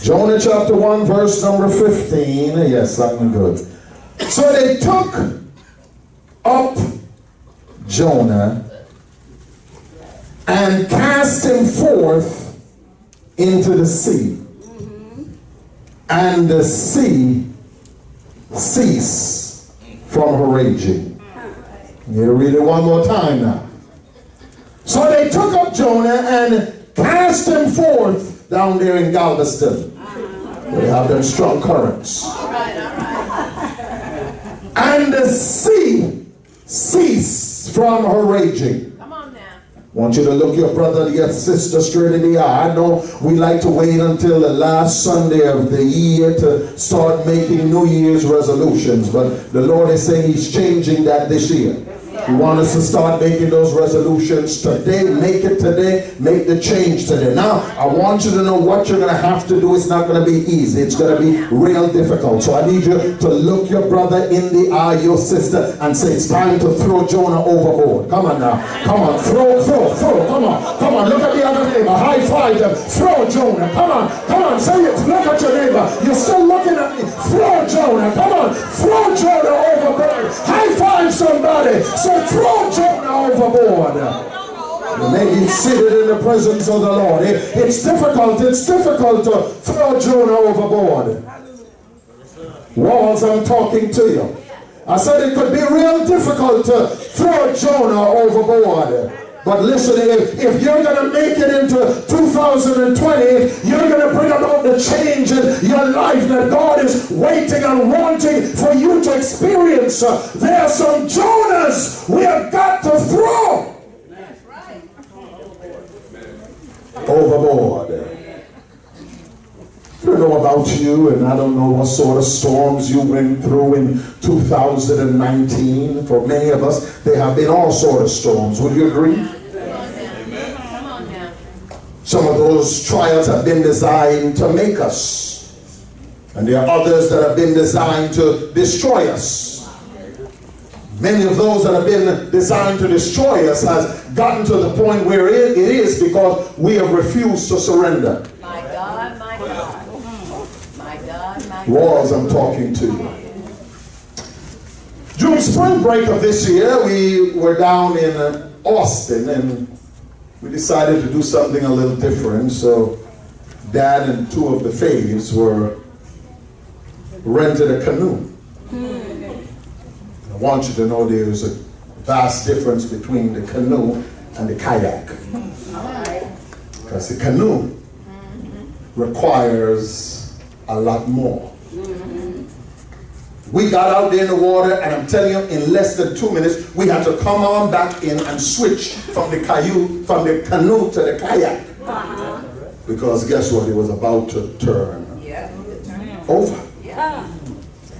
Jonah chapter 1 verse number 15. Yes, I'm good. So they took up Jonah and cast him forth into the sea. And the sea ceased from her raging. You read it one more time now. So they took up Jonah and cast him forth down there in Galveston. They have them strong currents. And the sea ceased from her raging. Come on now. I want you to look your brother and your sister straight in the eye. I know we like to wait until the last Sunday of the year to start making New Year's resolutions, but the Lord is saying He's changing that this year. He wants us to start making those resolutions today. Make it today. Make the change today. Now, I want you to know what you're going to have to do. It's not going to be easy. It's going to be real difficult. So I need you to look your brother in the eye, your sister, and say, it's time to throw Jonah overboard. Come on now. Come on. Throw. Come on. Look at the other neighbor. High five them. Throw Jonah. Come on. Say it. Look at your neighbor. You're still looking at me. Throw Jonah. Come on. Throw Jonah overboard. High five somebody. So throw Jonah overboard. You may be seated in the presence of the Lord. It's difficult to throw Jonah overboard. Walls, I'm talking to you. I said it could be real difficult to throw Jonah overboard. But listen, if you're going to make it into 2020, you're going to bring about the change in your life that God is waiting and wanting for you to experience. There are some Jonahs we have got to throw overboard. I don't know about you, and I don't know what sort of storms you went through in 2019. For many of us, there have been all sorts of storms. Would you agree? Amen. Come on now. Some of those trials have been designed to make us, and there are others that have been designed to destroy us. Many of those that have been designed to destroy us has gotten to the point where it is because we have refused to surrender. My God, my God. My God, my God. Walls, I'm talking to you. During spring break of this year, we were down in Austin, and we decided to do something a little different. So Dad and two of the faves rented a canoe. I want you to know there's a vast difference between the canoe and the kayak. Because the canoe requires a lot more. We got out there in the water, and I'm telling you, in less than 2 minutes, we had to come on back in and switch from the canoe to the kayak. Because guess what? It was about to turn over.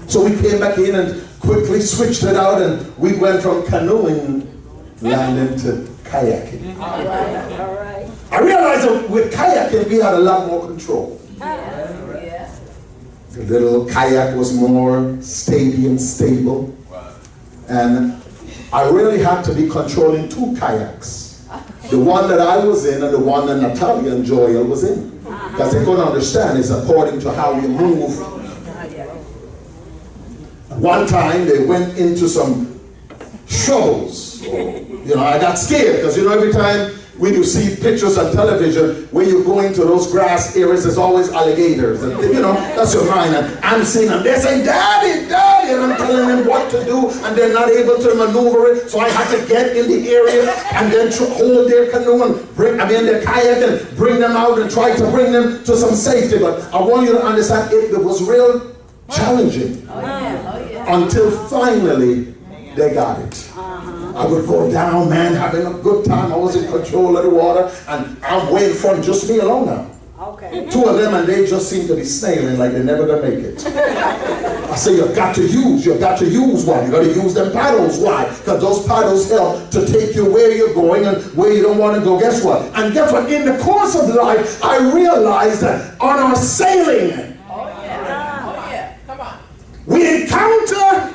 So we came back in and quickly switched it out, and we went from canoeing landing to kayaking. All right. I realized that with kayaking, we had a lot more control. The little kayak was more steady and stable. And I really had to be controlling two kayaks. The one that I was in and the one that Natalia and Joel was in. Because they couldn't understand it's according to how you move. One time they went into some troubles. I got scared because every time when you see pictures on television where you go into those grass areas, there's always alligators. And that's your mind. And I'm seeing them. They're saying, Daddy, Daddy. And I'm telling them what to do. And they're not able to maneuver it. So I had to get in the area and then hold their canoe and their kayak and bring them out and try to bring them to some safety. But I want you to understand it was real challenging. Until finally they got it. I would go down, man, having a good time. I was in control of the water, and I'm way in front, just me alone now. Okay. Two of them, and they just seem to be snailing like they're never gonna make it. I say you've got to use one. You got to use them paddles. Why? Because those paddles help to take you where you're going and where you don't want to go. Guess what? And guess what? In the course of life, I realized that on our sailing, Come on. we encounter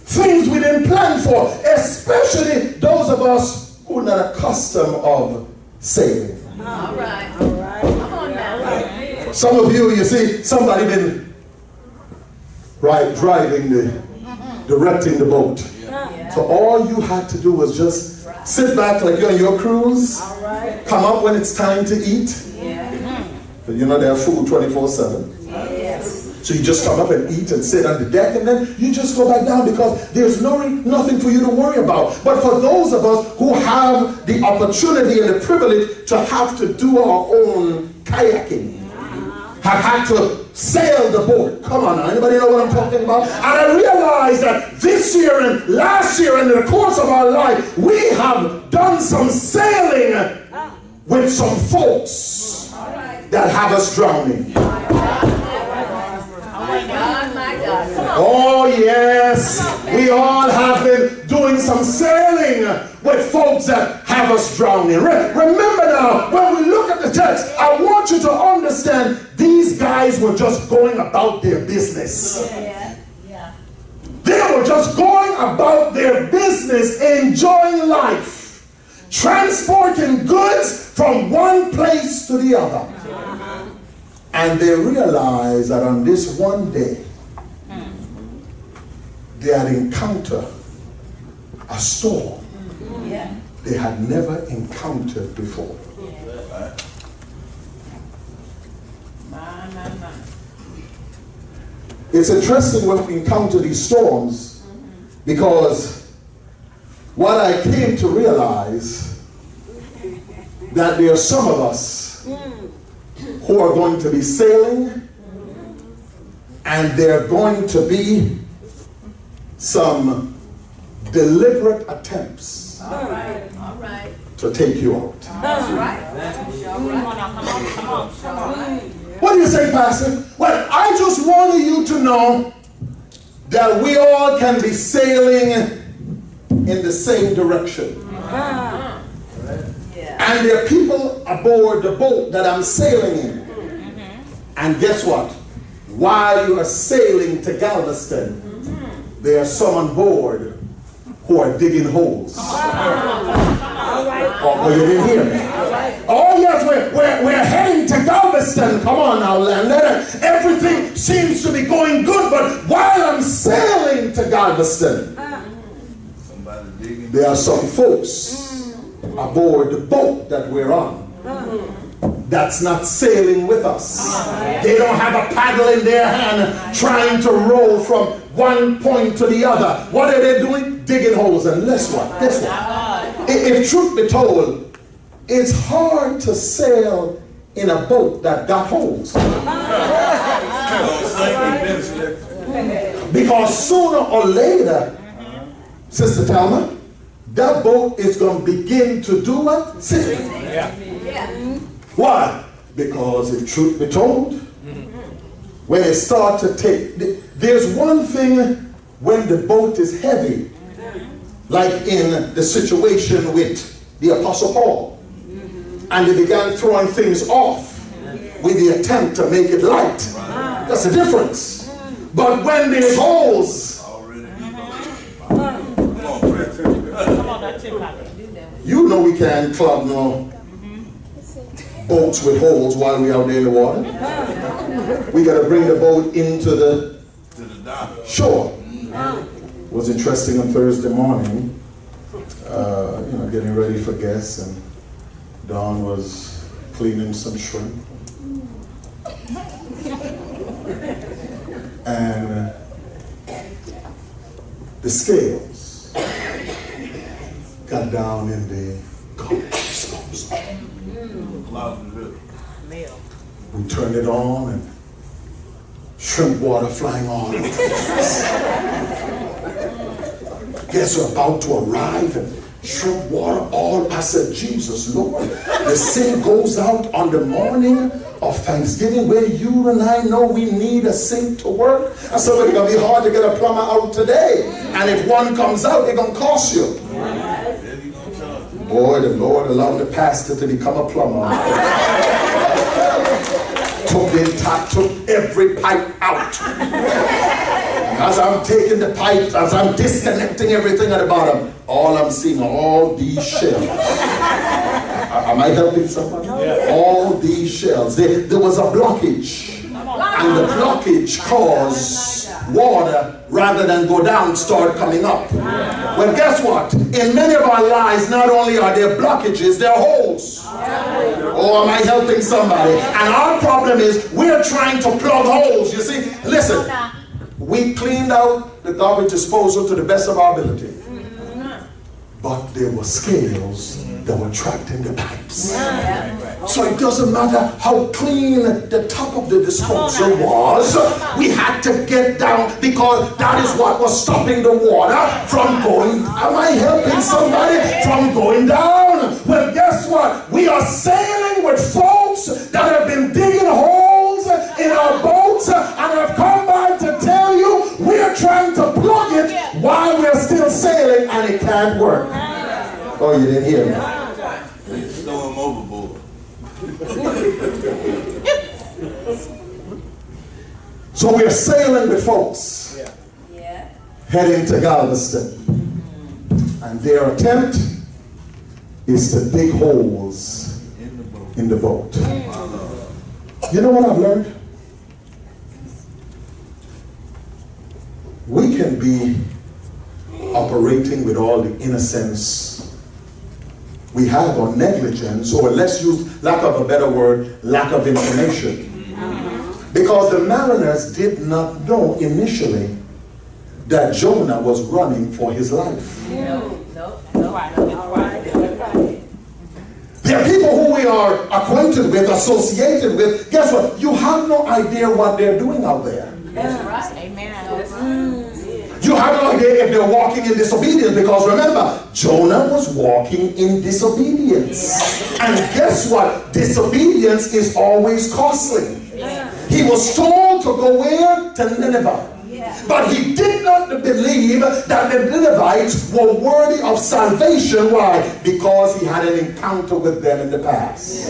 things we didn't plan for, especially those of us who are not accustomed of sailing. All right. Come on now. Some of you see, somebody been driving directing the boat. So all you had to do was just sit back like you're on your cruise, come up when it's time to eat. You know they have food 24/7. So you just come up and eat and sit on the deck, and then you just go back down because there's nothing for you to worry about. But for those of us who have the opportunity and the privilege to have to do our own kayaking, have had to sail the boat. Come on now, anybody know what I'm talking about? And I realized that this year and last year and in the course of our life, we have done some sailing with some folks that have us drowning. My God. Come on. Oh yes, we all have been doing some sailing with folks that have us drowning. Remember now, when we look at the text, I want you to understand these guys were just going about their business. They were just going about their business, enjoying life, transporting goods from one place to the other. And they realized that on this one day, they had encountered a storm they had never encountered before. It's interesting when we encounter these storms, because what I came to realize that there are some of us who are going to be sailing, and there are going to be some deliberate attempts to take you out. What do you say, Pastor? Well, I just wanted you to know that we all can be sailing in the same direction. And there are people aboard the boat that I'm sailing in. And guess what? While you are sailing to Galveston, there are some on board who are digging holes. Oh, you didn't hear me? Oh yes, we're heading to Galveston. Come on now, land. Everything seems to be going good, but while I'm sailing to Galveston, there are some folks aboard the boat that we're on that's not sailing with us. They don't have a paddle in their hand trying to row from one point to the other. What are they doing? Digging holes. And guess what? If truth be told, it's hard to sail in a boat that got holes. Because sooner or later, Sister Talma, that boat is going to begin to do what? Sink. Why? Because if truth be told, when it starts to take, there's one thing when the boat is heavy, like in the situation with the Apostle Paul, and they began throwing things off with the attempt to make it light. That's the difference. But when there's holes, you know we can't club no boats with holes while we're out there in the water. We got to bring the boat into the shore. It was interesting on Thursday morning, getting ready for guests, and Dawn was cleaning some shrimp. And the scales got down in the garbage disposal. We turned it on and shrimp water flying all over the place. Guests are about to arrive and shrimp water all. I said, Jesus, Lord, the sink goes out on the morning of Thanksgiving where you and I know we need a sink to work. I said, well, it's going to be hard to get a plumber out today. And if one comes out, it's going to cost you. Boy, the Lord allowed the pastor to become a plumber. Took every pipe out. As I'm taking the pipes, as I'm disconnecting everything at the bottom, all I'm seeing are all these shells. Am I helping somebody? All these shells. There was a blockage. And the blockage caused water, rather than go down, start coming up. Well, guess what? In many of our lives, not only are there blockages, there are holes. Oh, am I helping somebody? And our problem is we're trying to plug holes. You see, listen, we cleaned out the garbage disposal to the best of our ability. But there were scales that were trapped in the pipes. So it doesn't matter how clean the top of the disposal was, we had to get down, because that is what was stopping the water from going. Am I helping somebody? From going down. Well, guess what? We are sailing with folks that have been digging holes in our boats, and have come by to tell you we are trying to plug it while we're still sailing, and it can't work. Oh, you didn't hear me? Throw him overboard. So we're sailing with folks heading to Galveston, and their attempt is to dig holes in the boat. You know what I've learned? We can be operating with all the innocence we have, or negligence, or let's use, lack of a better word, lack of information. Because the mariners did not know initially that Jonah was running for his life. There are people who we are acquainted with, associated with. Guess what? You have no idea what they're doing out there. That's right. Amen. You have no idea if they're walking in disobedience, because remember, Jonah was walking in disobedience. And guess what? Disobedience is always costly. He was told to go where? To Nineveh. But he did not believe that the Ninevites were worthy of salvation. Why? Because he had an encounter with them in the past.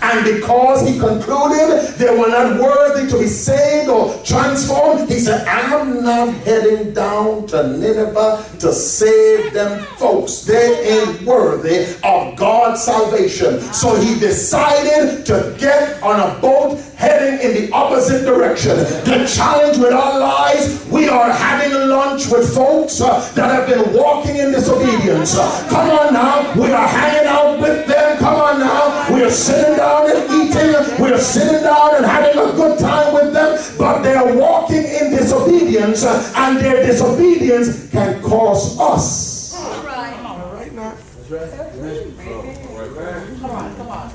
And because he concluded they were not worthy to be saved or transformed, he said, I'm not heading down to Nineveh to save them folks. They ain't worthy of God's salvation. So he decided to get on a boat heading in the opposite direction. The challenge with our lives, we are having lunch with folks that have been walking in disobedience. Come on now, we are hanging out with them. Come on now, we are sitting down and eating. We are sitting down and having a good time with them. But they are walking in disobedience, and their disobedience can cost us. All right. All right now. Come on.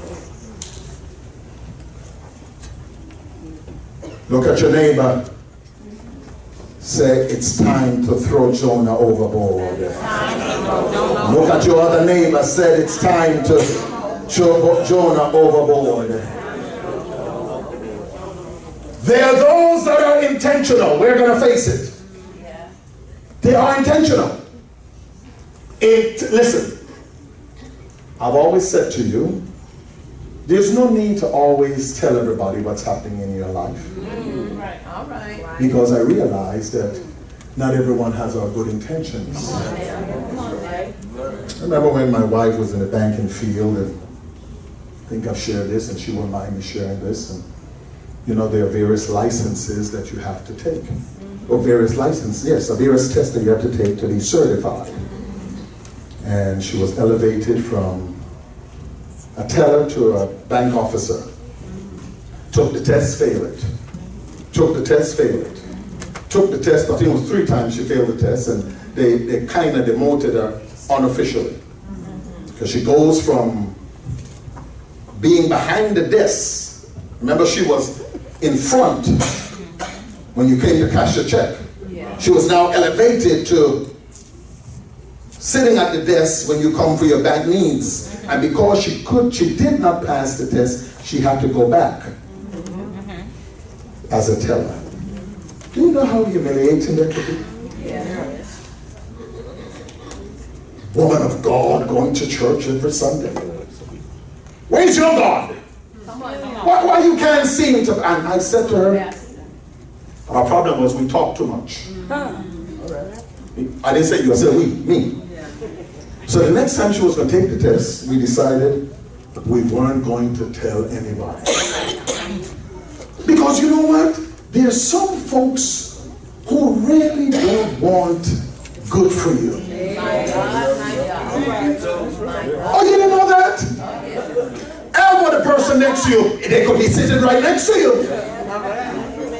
Look at your neighbor. Say, it's time to throw Jonah overboard. Look at your other neighbor. Said, it's time to throw Jonah overboard. There are those that are intentional. We're going to face it. They are intentional. Listen, I've always said to you, there's no need to always tell everybody what's happening in your life. Right. All right. Because I realize that not everyone has our good intentions. I remember when my wife was in the banking field, and I think I've shared this, and she won't mind me sharing this. And you know, there are various licenses that you have to take. Or various licenses, yes, a various test that you have to take to be certified. And she was elevated from a teller to a bank officer. Took the test, failed it. Took the test, failed it. Took the test, I think it was 3 times she failed the test, and they kind of demoted her unofficially. Because she goes from being behind the desk. Remember, she was in front when you came to cash your check. She was now elevated to sitting at the desk when you come for your bank needs. And because she did not pass the test, she had to go back as a teller. Do you know how humiliating that could be? Yes. Woman of God going to church every Sunday. Where's your God? Come on. Why you can't seem to? And I said to her, our problem was we talk too much. I didn't say you, I said we, me. So the next time she was going to take the test, we decided we weren't going to tell anybody. Because you know what? There's some folks who really don't want good for you. My God, my God. Oh, you didn't know that? Elbow the person next to you. They could be sitting right next to you.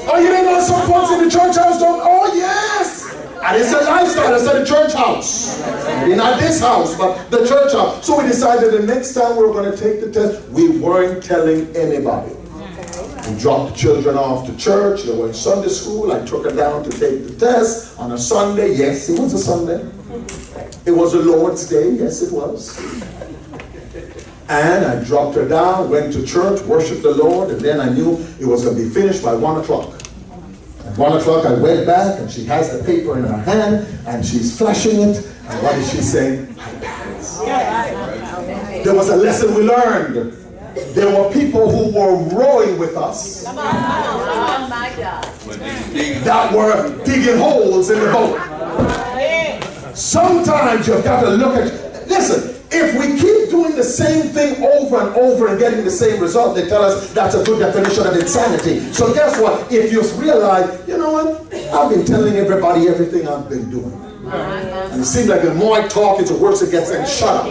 Oh, you didn't know some folks in the church house don't? Oh, yes. And it's a lifestyle. It's at the church house. Not this house, but the church house. So we decided the next time we were going to take the test, we weren't telling anybody. We dropped the children off to church. They were in Sunday school. I took her down to take the test on a Sunday. Yes, it was a Sunday. It was the Lord's Day. Yes, it was. And I dropped her down, went to church, worshiped the Lord, and then I knew it was going to be finished by 1 o'clock. At 1 o'clock, I went back, and she has the paper in her hand, and she's flashing it. And what is she saying? I passed. There was a lesson we learned. There were people who were rowing with us Come on, my God. that were digging holes in the boat. Sometimes you've got to look at, listen, if we keep doing the same thing over and over and getting the same result, they tell us that's a good definition of insanity. So guess what? If you realize, you know what? I've been telling everybody everything I've been doing. And it seems like the more I talk, it's the worse it gets. And shut up.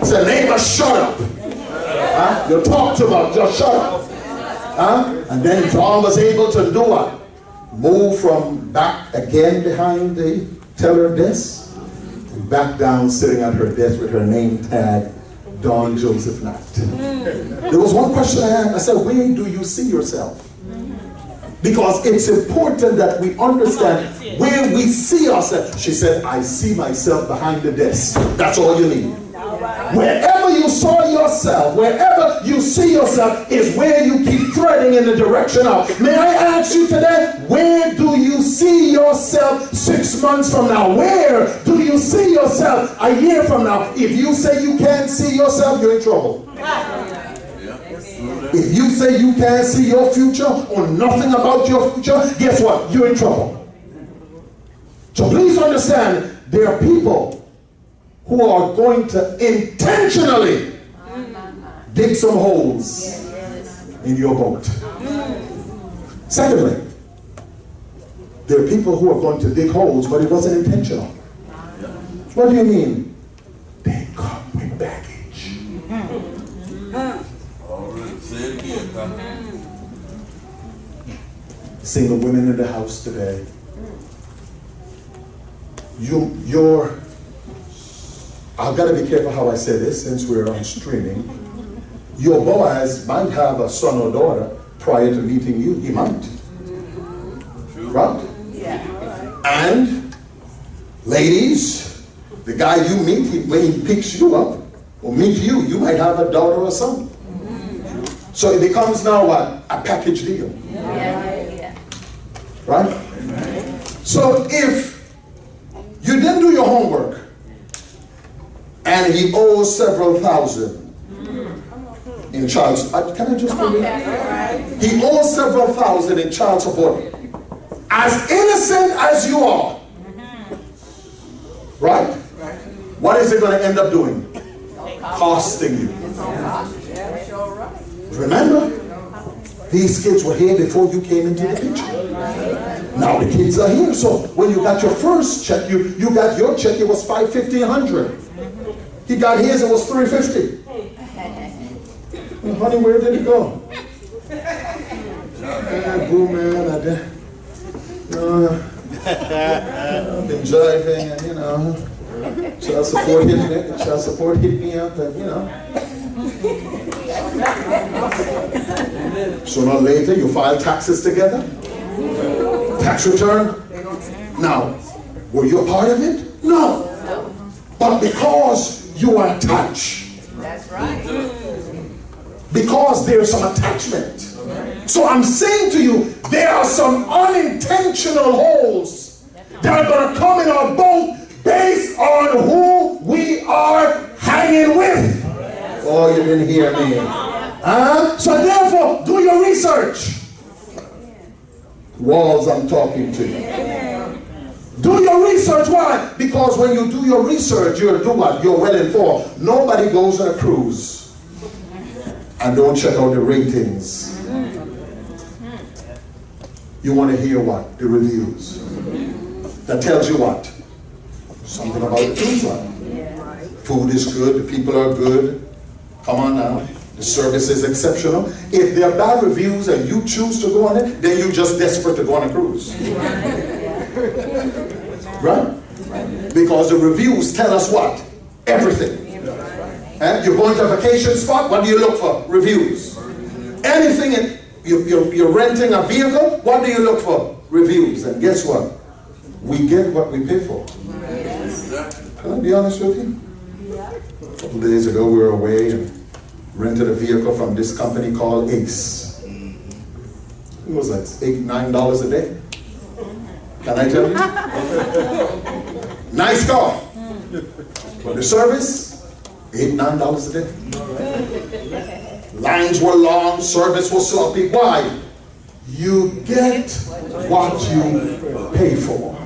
Say, neighbor, shut up. Huh? You talk too much, just shut up. Huh? And then John was able to do what? Move from back again behind the teller desk. Back down, sitting at her desk with her name tag, Don Joseph Knight. There was one question I asked. I said, where do you see yourself? Because it's important that we understand where we see ourselves. She said, I see myself behind the desk. That's all you need. Wherever you saw yourself, wherever you see yourself is where you keep threading in the direction of. May I ask you today, where do you see yourself 6 months from now? Where do you see yourself a year from now? If you say you can't see yourself, you're in trouble. If you say you can't see your future or nothing about your future, guess what? You're in trouble. So please understand, there are people who are going to intentionally dig some holes in your boat. Secondly, there are people who are going to dig holes, but it wasn't intentional. What do you mean? They come with baggage. Say it again. Single women in the house today. I've got to be careful how I say this since we're on streaming. Your Boaz might have a son or daughter prior to meeting you. He might. Right? Yeah. And ladies, the guy you meet, when he picks you up or meet you, you might have a daughter or son. So it becomes now what? A package deal. Yeah. Right? So if you didn't do your homework, and he owes several thousand in child support. Can I just go there? He owes several thousand in child support. As innocent as you are, right? What is it going to end up doing? Costing you. Remember, these kids were here before you came into the picture. Now the kids are here. So when you got your first check, you got your check, it was $550, $100. He got his, it was $350. Well, honey, where did it go? Boo, man, I've been driving, and child support hit me up, and sooner or later you file taxes together, tax return. Now, were you a part of it? No. But because you are attached. That's right. Because there's some attachment. So I'm saying to you, there are some unintentional holes that are going to come in our boat based on who we are hanging with. Oh, you didn't hear me. So therefore, do your research. Walls, I'm talking to you. Do your research. Why? Because when you do your research, you'll do what? You're well informed. Nobody goes on a cruise and don't check out the ratings. You want to hear what? The reviews. That tells you what? Something about the cruise line. Food is good, the people are good. Come on now. The service is exceptional. If there are bad reviews and you choose to go on it, then you're just desperate to go on a cruise. Right? Because the reviews tell us what? Everything. You're going to a vacation spot, what do you look for? Reviews. Anything, you're renting a vehicle, what do you look for? Reviews. And guess what? We get what we pay for. Can I be honest with you? A couple of days ago we were away and rented a vehicle from this company called Ace. It was like $8-9 a day. Can I tell you? Nice car. But the service, $8-9 a day. Lines were long, service was sloppy. Why? You get what you pay for.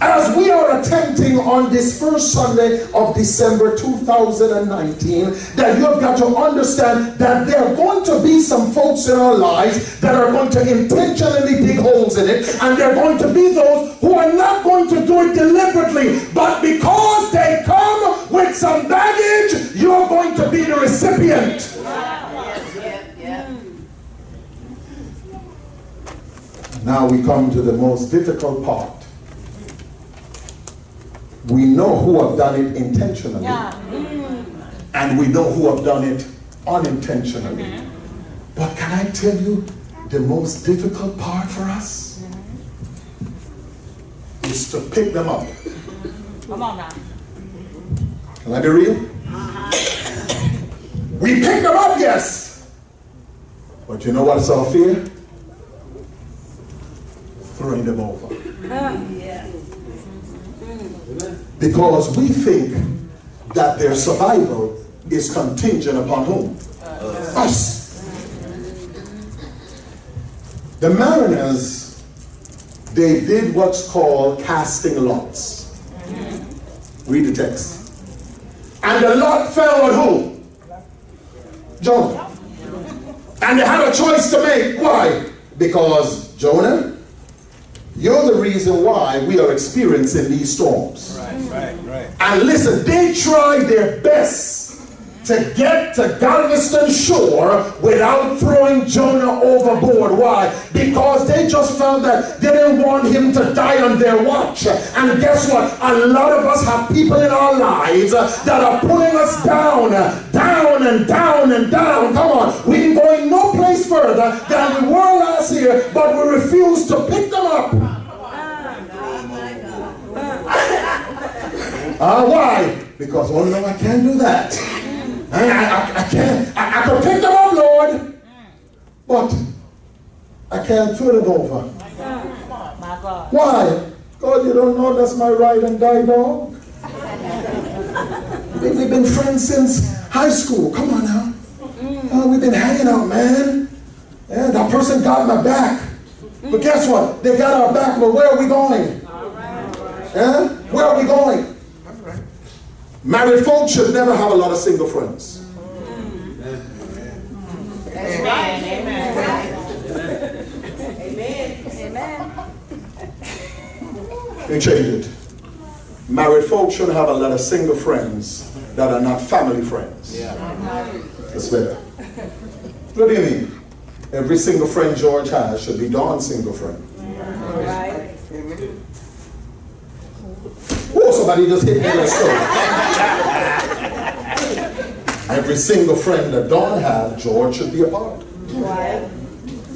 As we are attempting on this first Sunday of December 2019, that you have got to understand that there are going to be some folks in our lives that are going to intentionally dig holes in it, and there are going to be those who are not going to do it deliberately, but because they come with some baggage, you're going to be the recipient. Now we come to the most difficult part. We know who have done it intentionally, and we know who have done it unintentionally. But can I tell you, the most difficult part for us is to pick them up. Come on now. Can I be real? We pick them up, yes. But you know what's our fear? Throwing them over. Because we think that their survival is contingent upon whom? Us. The mariners, they did what's called casting lots. Read the text. And the lot fell on who? Jonah. And they had a choice to make. Why? Because Jonah, you're the reason why we are experiencing these storms. Right. And listen, they tried their best to get to Galveston shore without throwing Jonah overboard. Why? Because they just felt that they didn't want him to die on their watch. And guess what? A lot of us have people in our lives that are pulling us down, down and down and down. Come on, we ain't going no place further than we were last year, but we refuse to pick them up. Why? Because, oh no, I can't do that. I can't. I can pick them up, Lord, but I can't throw them over. My God. Why? God, you don't know that's my ride and die dog. We've been friends since high school. Come on now. We've been hanging out, man. Yeah, that person got my back. But guess what? They got our back, but where are we going? Yeah? Where are we going? Married folks should never have a lot of single friends. That's right. Amen. They change it. Married folks shouldn't have a lot of single friends that are not family friends. That's better. What do you mean? Every single friend George has should be Dawn's single friend. Oh, somebody just hit me like so. Every single friend that Dawn has, George should be a part.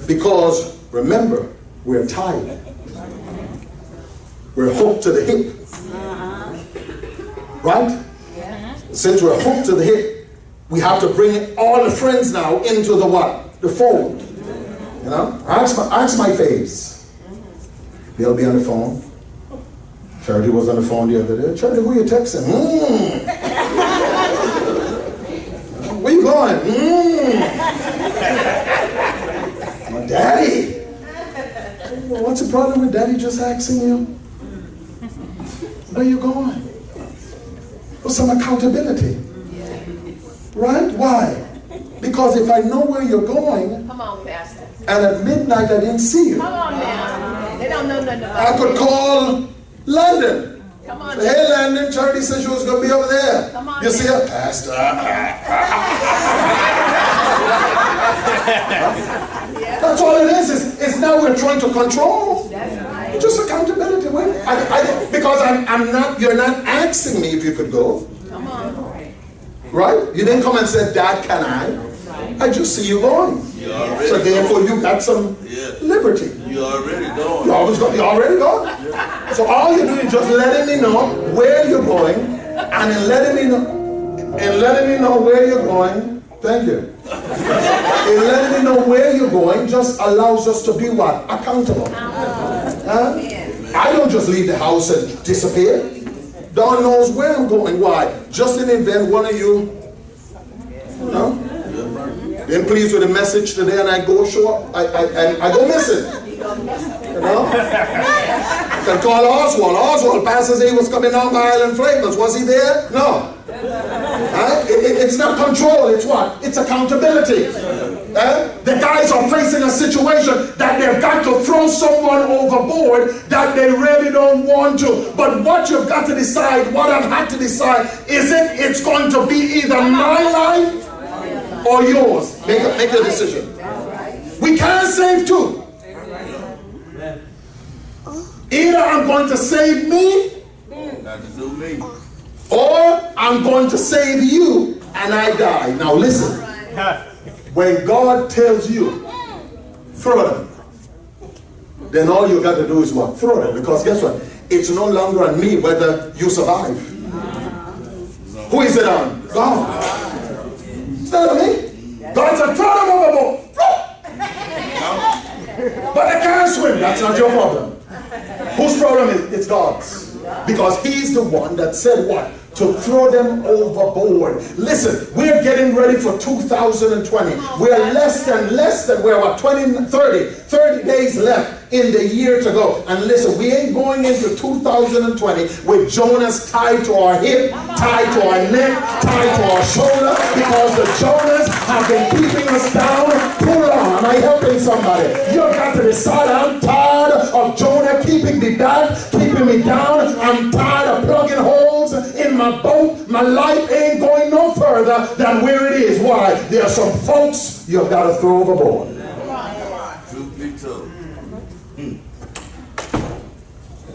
Because, remember, we're tied. We're hooked to the hip. Right? Since we're hooked to the hip, we have to bring all the friends now into the what? The fold. You know? Ask my faves. They'll be on the phone. Charity was on the phone the other day. Charity, who you texting? Where you going? My daddy. What's the problem with daddy just asking you? Where you going? For some accountability. Right? Why? Because if I know where you're going, Come on, Pastor. and at midnight I didn't see you, Come on now. They don't know nothing about I could call London. Come on. Say, hey, London, Charlie said she was going to be over there. Come on You now. see her? Pastor. That's all it is. It's now we're trying to control. That's right. It's just accountability. Because I'm not, you're not asking me if you could go. Come on. Right? You didn't come and say, Dad, can I? I just see you going. So therefore you got some liberty. You already going. You already gone. So all you're doing is just letting me know where you're going, and in letting me know where you're going. Thank you. In letting me know where you're going just allows us to be what? Accountable. Huh? I don't just leave the house and disappear. God knows where I'm going. Why? Just in the event one of you know, been pleased with the message today, and I go show up, I go missing. You know? I can call Oswald. Oswald, Pastor said he was coming down by Island Flavors. Was he there? No. Right? It's not control, it's what? It's accountability. The guys are facing a situation that they've got to throw someone overboard that they really don't want to. But what you've got to decide, what I've had to decide, is it's going to be either my life or yours. Make a decision. We can't save two. Either I'm going to save me, Not to do me. or I'm going to save you and I die. Now listen. When God tells you, throw them, then all you got to do is what? Throw them. Because guess what? It's no longer on me whether you survive. Who is it on? God. It's not on me. God said, throw them overboard. But they can't swim. That's not your problem. Whose problem is it? It's God's. Because he's the one that said what? To throw them overboard. Listen, we're getting ready for 2020. We're less than, we're what, 30 days left in the year to go. And listen, we ain't going into 2020 with Jonahs tied to our hip, tied to our neck, tied to our shoulder, because the Jonahs have been keeping us down too long. Am I helping somebody? You've got to decide, I'm tired of Jonah keeping me back, keeping me down. I'm tired of plugging holes in my boat. My life ain't going no further than where it is. Why? There are some folks you've got to throw overboard. Truth be told.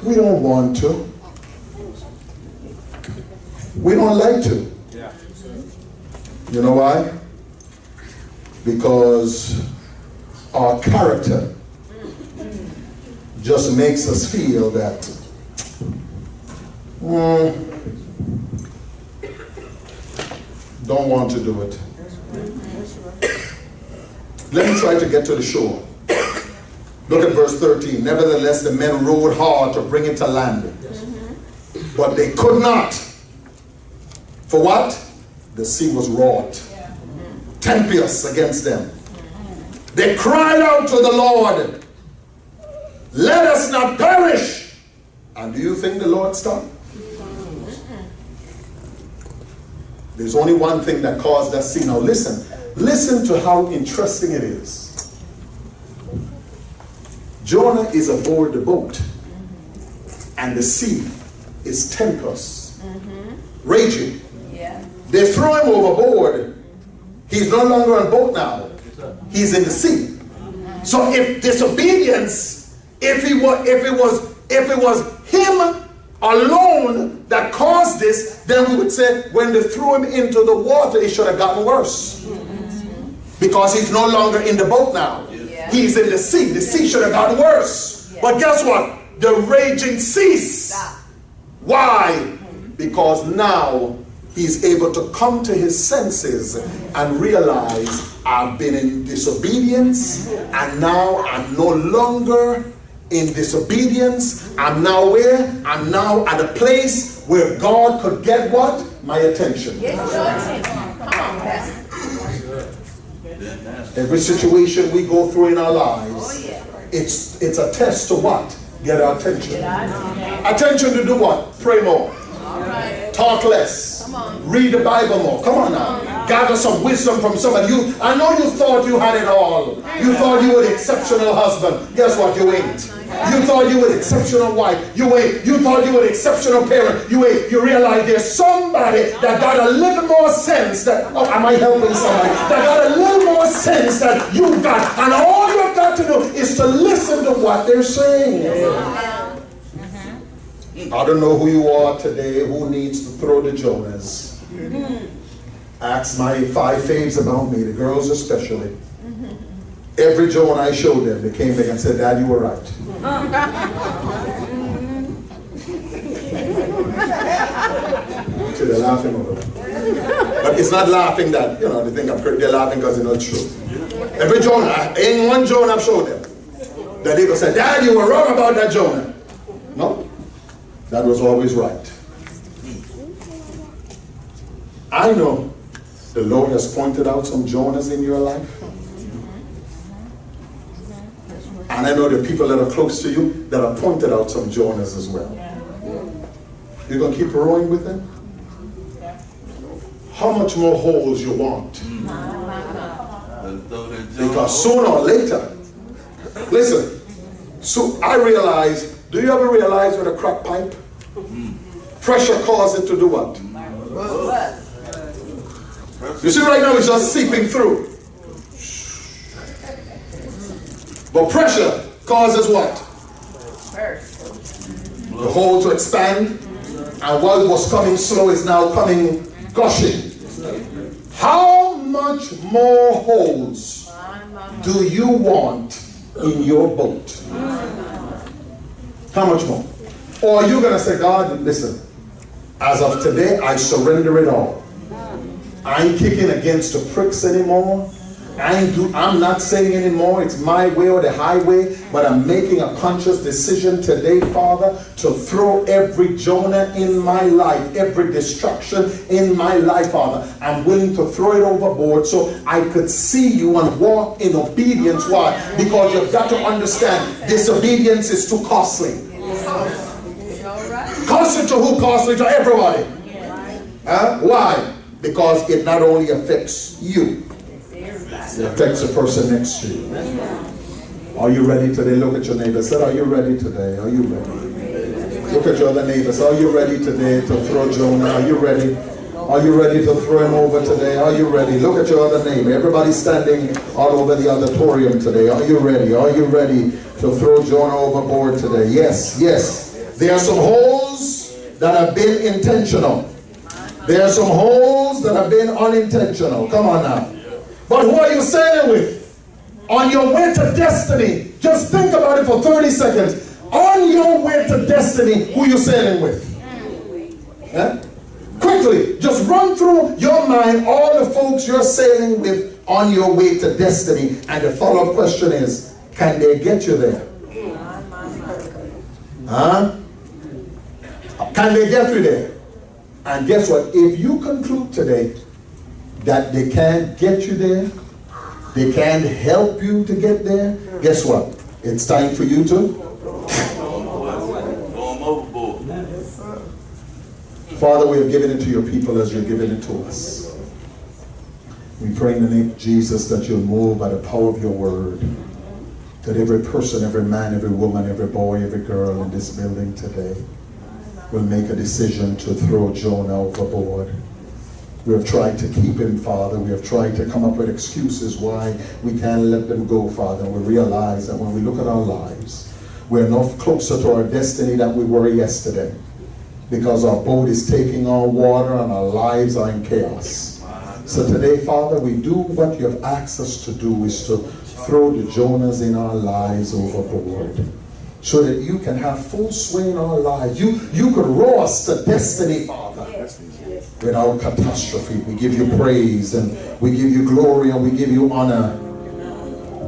We don't want to. We don't like to. You know why? Because our character just makes us feel that don't want to do it. Let me try to get to the shore. Look at verse 13. Nevertheless, the men rowed hard to bring it to land. But they could not. For what? The sea was wrought. Tempestuous against them. They cried out to the Lord, let us not perish. And do you think the Lord stopped? There's only one thing that caused that sea. Now listen to how interesting it is. Jonah is aboard the boat, and the sea is tempest, raging. They throw him overboard. He's no longer on boat now. He's in the sea. So if disobedience, if it was him alone that caused this, then we would say when they threw him into the water, it should have gotten worse. Because he's no longer in the boat now. He's in the sea. The sea should have gotten worse. But guess what? The raging ceased. Why? Because now he's able to come to his senses and realize I've been in disobedience, and now I'm no longer in disobedience. I'm now where? I'm now at a place where God could get what? My attention. Every situation we go through in our lives, it's a test to what? Get our attention. Attention to do what? Pray more. Talk less. Read the Bible more. Come on now. Gather some wisdom from somebody. I know you thought you had it all. You thought you were the exceptional husband. Guess what? You ain't. You thought you were the exceptional wife. You ain't. You thought you were the exceptional parent. You ain't. You realize there's somebody that got a little more sense that, oh, am I helping somebody? That got a little more sense that you got. And all you've got to do is to listen to what they're saying. I don't know who you are today who needs to throw the Jonahs. Ask my 5 faves about me, the girls especially. Every Jonah I showed them, they came back and said, Dad, you were right. So they're laughing over it. But it's not laughing that, they think I'm crazy. They're laughing because it's not true. Every Jonah, ain't one Jonah I've showed them that they go say, Dad, you were wrong about that Jonah. No. That was always right. I know the Lord has pointed out some Jonahs in your life. And I know the people that are close to you that have pointed out some Jonahs as well. You're going to keep rowing with them? How much more holes you want? Because sooner or later, listen, so I realize, do you ever realize with a crack pipe? Pressure causes it to do what? You see right now it's just seeping through. But pressure causes what? The hole to expand. And what was coming slow is now coming gushing. How much more holes do you want in your boat? How much more? Or are you going to say, God, listen, as of today, I surrender it all. I ain't kicking against the pricks anymore. I'm not saying anymore it's my way or the highway, but I'm making a conscious decision today, Father, to throw every Jonah in my life, every distraction in my life, Father. I'm willing to throw it overboard so I could see you and walk in obedience. Why? Because you've got to understand, disobedience is too costly. Costly to who? Costly to everybody. Why? Because it not only affects you, it affects the person next to you. Are you ready today? Look at your neighbor. Say, are you ready today? Are you ready? Look at your other neighbors. Are you ready today to throw Jonah? Are you ready? Are you ready to throw him over today? Are you ready? Look at your other neighbor. Everybody standing all over the auditorium today. Are you ready? Are you ready to throw Jonah overboard today? Yes, yes. There are some holes that have been intentional. There are some holes that have been unintentional. Come on now. But who are you sailing with? On your way to destiny. Just think about it for 30 seconds. On your way to destiny, who are you sailing with? Quickly, just run through your mind all the folks you're sailing with on your way to destiny. And the follow-up question is, can they get you there? Can they get you there? And guess what? If you conclude today that they can't get you there, they can't help you to get there, guess what? It's time for you to overboard. Father, we have given it to your people as you're giving it to us. We pray in the name of Jesus that you'll move by the power of your word, that every person, every man, every woman, every boy, every girl in this building today will make a decision to throw Jonah overboard. We have tried to keep him, Father. We have tried to come up with excuses why we can't let them go, Father. And we realize that when we look at our lives, we're no closer to our destiny than we were yesterday, because our boat is taking our water and our lives are in chaos. So today, Father, we do what you have asked us to do, is to throw the Jonahs in our lives overboard, so that you can have full sway in our lives. You could row us to destiny, Father, without catastrophe. We give you praise and we give you glory and we give you honor.